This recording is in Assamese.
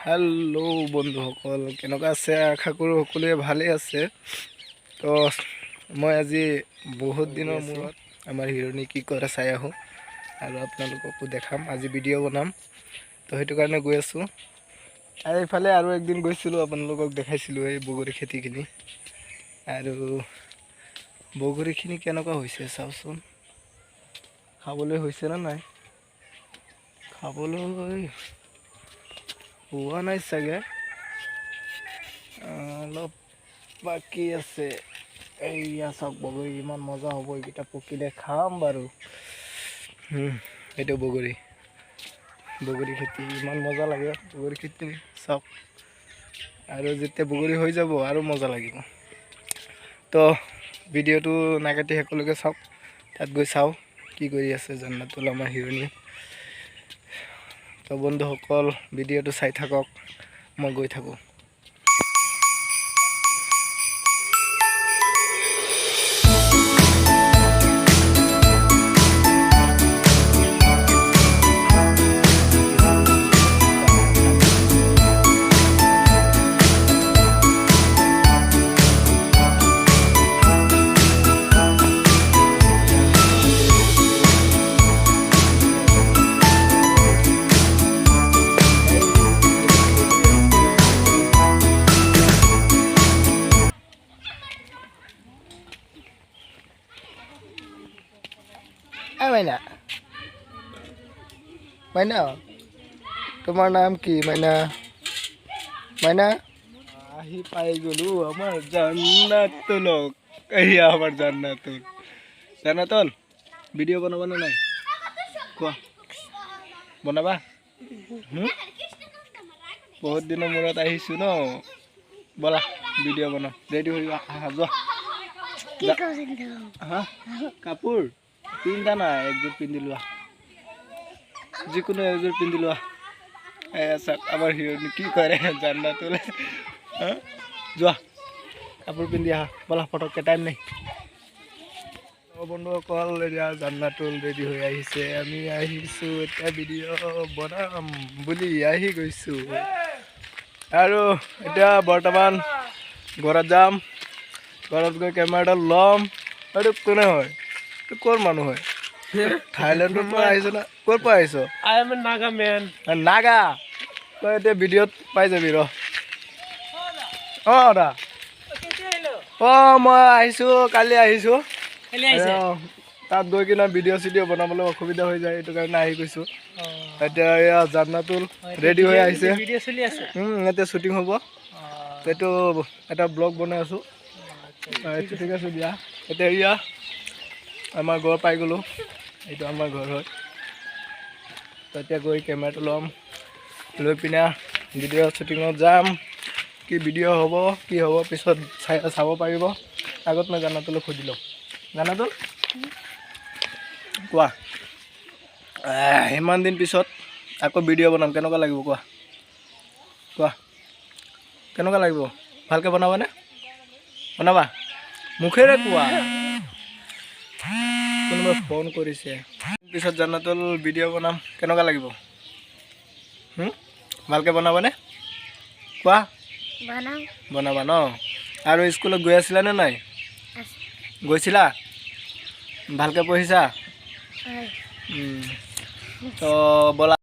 हेलो बंधुসকল কেনেকুৱা আছে আশা কৰোঁ সকলোৱে ভালে আছে। তো মই আজি বহুত দিনৰ মূৰত আমাৰ হিৰণী কি কৰে চাই আহোঁ আৰু আপোনালোককো দেখাম। আজি ভিডিঅ' বনাম, তো সেইটো কাৰণে গৈ আছোঁ। আৰু এইফালে আৰু একদিন গৈছিলোঁ, আপোনালোকক দেখাইছিলোঁ এই বগৰী খেতিখিনি। আৰু বগৰীখিনি কেনেকুৱা হৈছে চাওকচোন, খাবলৈ হৈছে নে নাই। খাবলৈ হোৱা নাই চাগে, অলপ বাকী আছে। এইয়া চাওক বগৰী ইমান মজা হ'ব, এইকেইটা পকিলে খাম বাৰু। এইটো বগৰী খেতি ইমান মজা লাগে। বগৰী খেতি চাওক, আৰু যেতিয়া বগৰী হৈ যাব আৰু মজা লাগিব। তো ভিডিঅ'টো নাকাটি সকলোকে চাওক, তাত গৈ চাওঁ কি কৰি আছে জান্নাতুল আমাৰ হিৰণী। তো বন্ধুসকল ভিডিঅ'টো চাই থাকক, মই গৈ থাকোঁ। মাইনা, মাইনা তোমাৰ নাম কি? মাইনা, মাইনা আহি পাই গ'লো আমাৰ জান্নাতুলক। এয়া আমাৰ জান্নাতুল। জান্নাতুল ভিডিঅ' বনাবানে নাই কোৱা? বনাবা? বহুত দিনৰ মূৰত আহিছোঁ ন, ব'লা ভিডিঅ' বনাম। ৰেডি হৈ আহা, যোৱা। হা কাপোৰ পিন্ধা নাই, একযোৰ পিন্ধি লোৱা, যিকোনো একযোৰ পিন্ধি লোৱা। চাওক আমাৰ হিৰণী কি কৰে জান্নাতুলে। যোৱা কাপোৰ পিন্ধি আহা, ব'লা ফটককৈ, টাইম নাই। বন্ধুসকল এতিয়া জান্নাতুল ৰেডি হৈ আহিছে, আমি আহিছোঁ এতিয়া ভিডিঅ' বনাম বুলি আহি গৈছোঁ। আৰু এতিয়া বৰ্তমান ঘৰত যাম, ঘৰত গৈ কেমেৰাডাল ল'ম। এইটো কোনে হয়? ক'ৰ মানুহ হয়? থাইলেণ্ডৰ পৰা আহিছ না? ক'ৰ পৰা আহিছ? I am a Naga men. Naga? তই এতিয়া ভিডিঅ'ত পাই যাবি ৰ। দা মই আহিছোঁ, কালি আহিছোঁ। তাত গৈ কিনে ভিডিঅ' চিডিঅ' বনাবলৈ অসুবিধা হৈ যায়, এইটো কাৰণে আহি গৈছোঁ। এতিয়া এয়া জান্নাতুল ৰেডি হৈ আহিছে, এতিয়া শ্বুটিং হ'ব। এইটো এটা ব্লগ বনাই আছোঁ। এইটো ঠিক আছে দিয়া। এতিয়া এয়া আমাৰ ঘৰ পাই গ'লোঁ, এইটো আমাৰ ঘৰ হয়। তো এতিয়া গৈ কেমেৰাটো ল'ম, লৈ পিনে ভিডিঅ' শ্বুটিঙত যাম। কি ভিডিঅ' হ'ব কি হ'ব পিছত চাব পাৰিব। আগত মই জান্নাতুলক সুধি লওঁ। জান্নাতুল কোৱা, ইমান দিন পিছত আকৌ ভিডিঅ' বনাম, কেনেকুৱা লাগিব কোৱা? কোৱা কেনেকুৱা লাগিব? ভালকৈ বনাবানে? বনাবা? মুখেৰে কোৱা। কোনোবাই ফোন কৰিছে। পিছত জান্নাতুল ভিডিঅ' বনাম, কেনেকুৱা লাগিব? ভালকৈ বনাবানে? কোৱা। বনাবা ন? আৰু স্কুলত গৈ আছিলানে নাই? গৈছিলা? ভালকৈ পঢ়িছা? তো ব'লা।